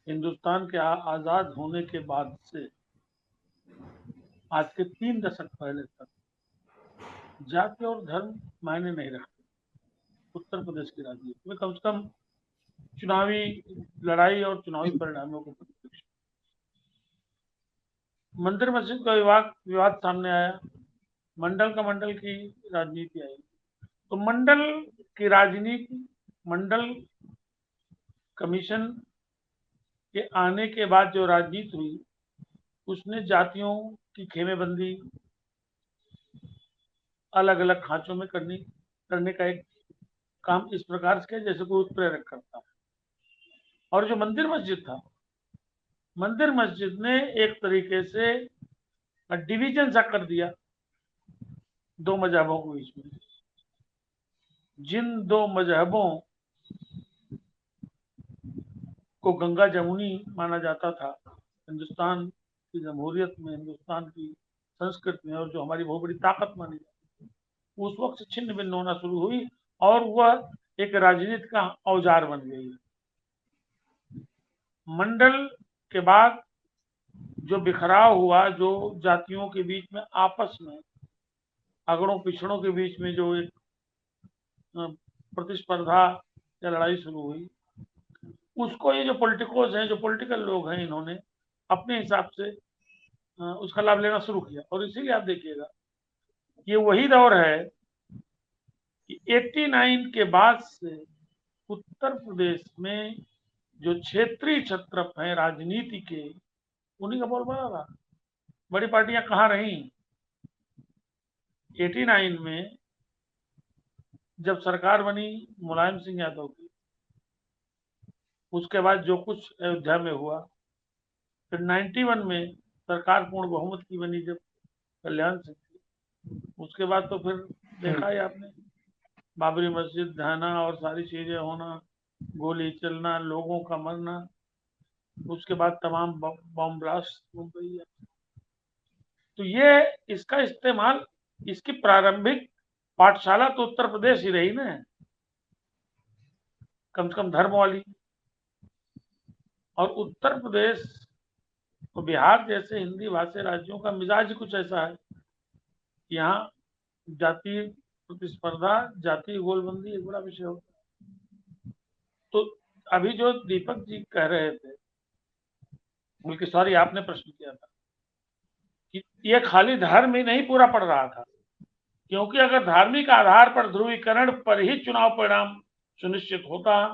हिंदुस्तान के आजाद होने के बाद से आज के 3 दशक पहले तक जाति और धर्म मायने नहीं रखते उत्तर प्रदेश की राजनीति में, कम से कम चुनावी लड़ाई और चुनावी परिणामों को परिप्रेक्ष्य। मंदिर मस्जिद का विवाद सामने आया, मंडल की राजनीति आई। तो मंडल की राजनीति, मंडल कमीशन के आने के बाद जो राजनीति हुई उसने जातियों की खेमेबंदी अलग अलग खांचों में करने का एक काम इस प्रकार से किया जैसे कोई उत्प्रेरक करता है। और जो मंदिर मस्जिद था, मंदिर मस्जिद ने एक तरीके से डिवीजन सा कर दिया दो मजहबों के बीच में। जिन दो मजहबों को गंगा जमुनी माना जाता था हिंदुस्तान की जमहूरियत में, हिंदुस्तान की संस्कृति में, और जो हमारी बहुत बड़ी ताकत मानी जाती है, उस वक्त से छिन्न भिन्न होना शुरू हुई और वह एक राजनीति का औजार बन गई। मंडल के बाद जो बिखराव हुआ, जो जातियों के बीच में आपस में अगड़ों पिछड़ों के बीच में जो एक प्रतिस्पर्धा या लड़ाई शुरू हुई, उसको ये जो पॉलिटिकोज हैं, जो पॉलिटिकल लोग हैं, इन्होंने अपने हिसाब से उसका लाभ लेना शुरू किया। और इसीलिए आप देखिएगा ये वही दौर है कि 89 के बाद से उत्तर प्रदेश में जो क्षेत्रीय छत्रप हैं राजनीति के, उन्हीं का बोलबाला रहा। बड़ी पार्टियां कहाँ रही? 89 में जब सरकार बनी मुलायम सिंह यादव की, उसके बाद जो कुछ अयोध्या में हुआ, फिर 91 में सरकार पूर्ण बहुमत की बनी जब कल्याण सिंह की, उसके बाद तो फिर देखा ही आपने, बाबरी मस्जिद ढहना और सारी चीजें होना, गोली चलना, लोगों का मरना, उसके बाद तमाम बम ब्लास्ट मुंबई। तो ये इसका इस्तेमाल, इसकी प्रारंभिक पाठशाला तो उत्तर प्रदेश ही रही ना, कम से कम धर्म वाली। और उत्तर प्रदेश और बिहार जैसे हिंदी भाषी राज्यों का मिजाज कुछ ऐसा है, यहाँ जातीय प्रतिस्पर्धा, जातीय गोलबंदी एक बड़ा विषय होता है। तो अभी जो दीपक जी कह रहे थे, बल्कि सॉरी आपने प्रश्न किया था कि ये खाली धर्म ही नहीं पूरा पड़ रहा था, क्योंकि अगर धार्मिक आधार पर ध्रुवीकरण पर ही चुनाव परिणाम सुनिश्चित होता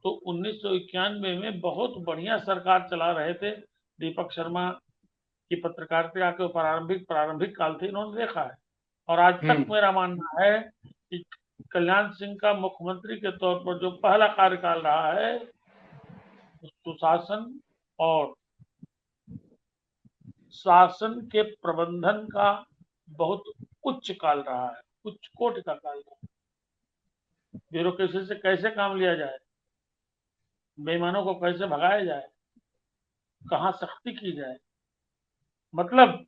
तो 1991 में बहुत बढ़िया सरकार चला रहे थे दीपक शर्मा की पत्रकारिता के प्रारंभिक काल थे, इन्होंने देखा है। और आज तक मेरा मानना है कि कल्याण सिंह का मुख्यमंत्री के तौर पर जो पहला कार्यकाल रहा है, सुशासन और शासन के प्रबंधन का बहुत उच्च काल रहा है, उच्च कोटि का काल रहा है। ब्यूरोक्रेसी से कैसे काम लिया जाए, बेईमानों को कैसे भगाया जाए, कहाँ सख्ती की जाए, मतलब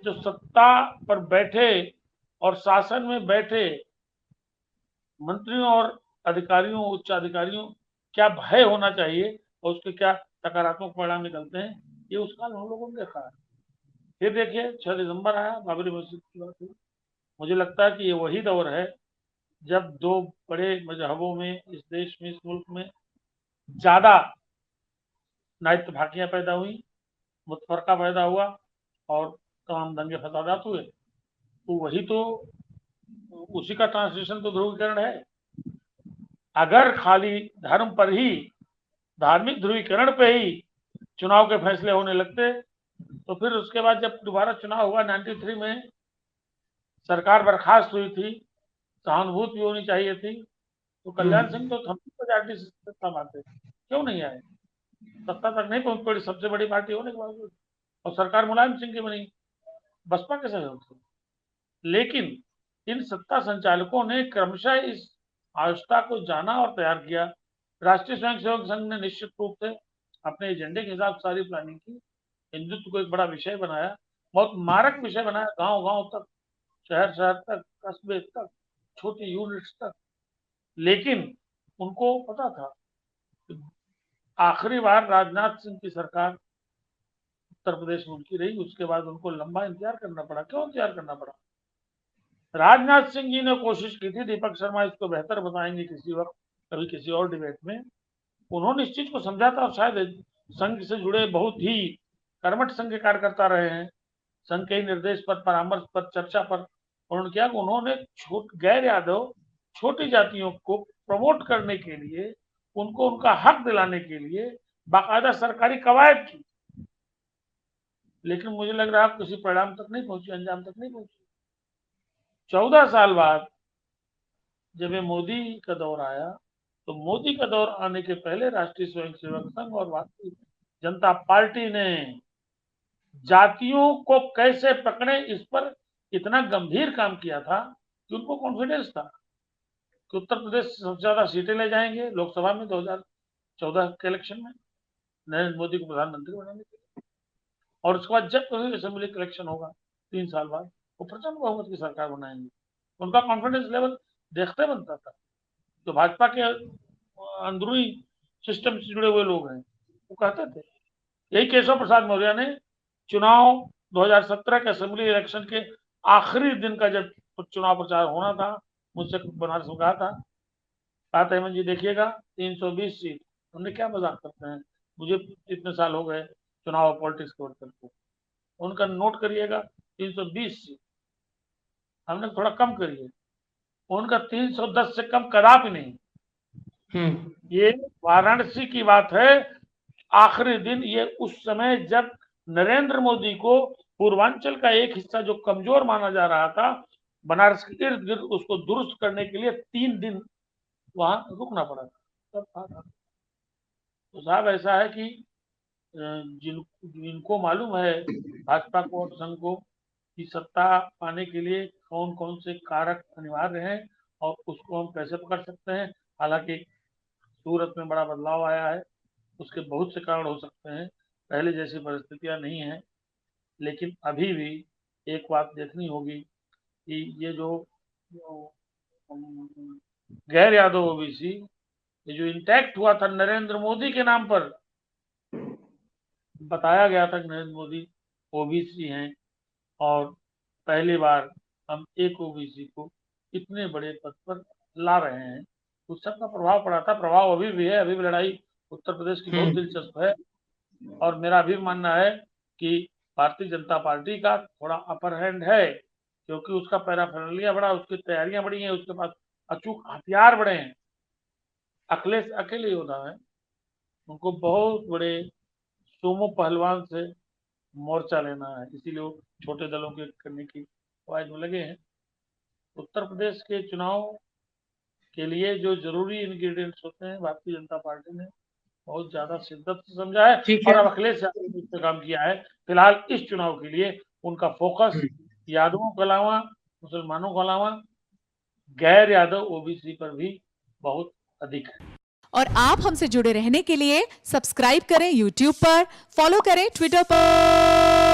जो सत्ता पर बैठे और शासन में बैठे मंत्रियों और अधिकारियों, उच्च अधिकारियों क्या भय होना चाहिए और उसके क्या सकारात्मक परिणाम निकलते हैं, ये उस काल हम लोगों ने देखा है। फिर देखिए 6 दिसंबर आया, बाबरी मस्जिद की बात हुई। मुझे लगता है कि ये वही दौर है जब दो बड़े मजहबों में इस देश में, इस मुल्क में ज्यादा नाइत्य भाकियां पैदा हुई, मुतफरका पैदा हुआ और तमाम दंगे फसादात हुए। तो वही तो, उसी का ट्रांसलेशन तो ध्रुवीकरण है। अगर खाली धर्म पर ही, धार्मिक ध्रुवीकरण पे ही चुनाव के फैसले होने लगते तो फिर उसके बाद जब दोबारा चुनाव हुआ 93 में, सरकार बर्खास्त हुई थी, सहानुभूति भी होनी चाहिए थी, तो कल्याण सिंह तो मेजॉरिटी से सत्ता पाते, क्यों नहीं आए? सत्ता तक नहीं पहुंच पड़ी सबसे बड़ी पार्टी होने के बावजूद, और सरकार मुलायम सिंह की बनी बसपा के सहयोग से। लेकिन इन सत्ता संचालकों ने क्रमशः इस आवस्था को जाना और तैयार किया। राष्ट्रीय स्वयंसेवक संघ ने निश्चित रूप से अपने एजेंडे के हिसाब से सारी प्लानिंग की, हिंदुत्व को एक बड़ा विषय बनाया, बहुत मारक विषय बनाया, गांव गांव तक, शहर शहर तक, कस्बे तक, छोटी यूनिट्स तक। लेकिन उनको पता था आखिरी बार राजनाथ सिंह की सरकार उत्तर प्रदेश में उनकी रही, उसके बाद उनको लंबा इंतजार करना पड़ा। क्यों इंतजार करना पड़ा? राजनाथ सिंह जी ने कोशिश की थी, दीपक शर्मा इसको बेहतर बताएंगे किसी वक्त, कभी किसी और डिबेट में। उन्होंने इस चीज को समझा था, और शायद संघ से जुड़े बहुत ही कर्मठ संघ के कार्यकर्ता रहे हैं, संघ के निर्देश पर, परामर्श पर, चर्चा पर। उन्होंने क्या, उन्होंने गैर यादव छोटी जातियों को प्रमोट करने के लिए, उनको उनका हक दिलाने के लिए बाकायदा सरकारी कवायद की। लेकिन मुझे लग रहा है किसी परिणाम तक नहीं पहुंची, अंजाम तक नहीं पहुंची। 14 साल बाद जब ये मोदी का दौर आया, तो मोदी का दौर आने के पहले राष्ट्रीय स्वयंसेवक संघ और भारतीय जनता पार्टी ने जातियों को कैसे पकड़े इस पर इतना गंभीर काम किया था कि उनको कॉन्फिडेंस था कि उत्तर प्रदेश सबसे ज्यादा सीटें ले जाएंगे लोकसभा में 2014 के इलेक्शन में, नरेंद्र मोदी को प्रधानमंत्री बनाने के लिए। और उसके बाद जब कभी असेंबली का इलेक्शन होगा 3 साल बाद, वो प्रचंड बहुमत की सरकार बनाएंगे। उनका कॉन्फिडेंस लेवल देखते बनता था। तो भाजपा के अंदरूनी सिस्टम से जुड़े हुए लोग हैं, वो कहते थे। यही केशव प्रसाद मौर्य ने चुनाव 2017 के असेंबली इलेक्शन के आखिरी दिन का जब चुनाव प्रचार होना था, मुझसे बनारस में कहा था हेमंत जी देखिएगा 320 सीट। हमने क्या मजाक करते हैं, मुझे इतने साल हो गए चुनाव पॉलिटिक्स के वर्कर को, उनका नोट करिएगा 320 सीट, हमने थोड़ा कम करिए, उनका 310 से कम कदापि नहीं। ये वाराणसी की बात है, आखिरी दिन, ये उस समय जब नरेंद्र मोदी को पूर्वांचल का एक हिस्सा जो कमजोर माना जा रहा था, बनारस के इर्द गिर्द, उसको दुरुस्त करने के लिए 3 दिन वहां रुकना पड़ा था। तो साहब ऐसा है कि जिनको मालूम है भाजपा को और संघ को कि सत्ता पाने के लिए कौन कौन से कारक अनिवार्य हैं और उसको हम कैसे पकड़ सकते हैं। हालांकि सूरत में बड़ा बदलाव आया है, उसके बहुत से कारण हो सकते हैं, पहले जैसी परिस्थितियां नहीं है। लेकिन अभी भी एक बात देखनी होगी कि ये जो गैर यादव ओबीसी, ये जो इंटैक्ट हुआ था नरेंद्र मोदी के नाम पर, बताया गया था कि नरेंद्र मोदी ओबीसी हैं और पहली बार हम एक ओबीसी को इतने बड़े पद पर ला रहे हैं, उस सबका प्रभाव पड़ा था। प्रभाव अभी भी है, अभी भी लड़ाई उत्तर प्रदेश की बहुत दिलचस्प है। और मेरा भी मानना है कि भारतीय जनता पार्टी का थोड़ा अपर हैंड है, क्योंकि उसका पैराफेरलिया बड़ा, उसकी तैयारियां बड़ी हैं, उसके पास अचूक हथियार बड़े हैं। अखिलेश अकेले योद्धा है, उनको बहुत बड़े सोमो पहलवान से मोर्चा लेना है, इसीलिए वो छोटे दलों के करने की कवायद में लगे हैं। उत्तर प्रदेश के चुनाव के लिए जो जरूरी इंग्रेडिएंट्स होते हैं, भारतीय जनता पार्टी ने बहुत ज्यादा शिद्दत से समझा है और अब अखिलेश यादव ने इस पे काम किया है। फिलहाल इस चुनाव के लिए उनका फोकस यादवों के अलावा, मुसलमानों के अलावा, गैर यादव ओबीसी पर भी बहुत अधिक है। और आप हमसे जुड़े रहने के लिए सब्सक्राइब करें YouTube पर, फॉलो करें ट्विटर पर।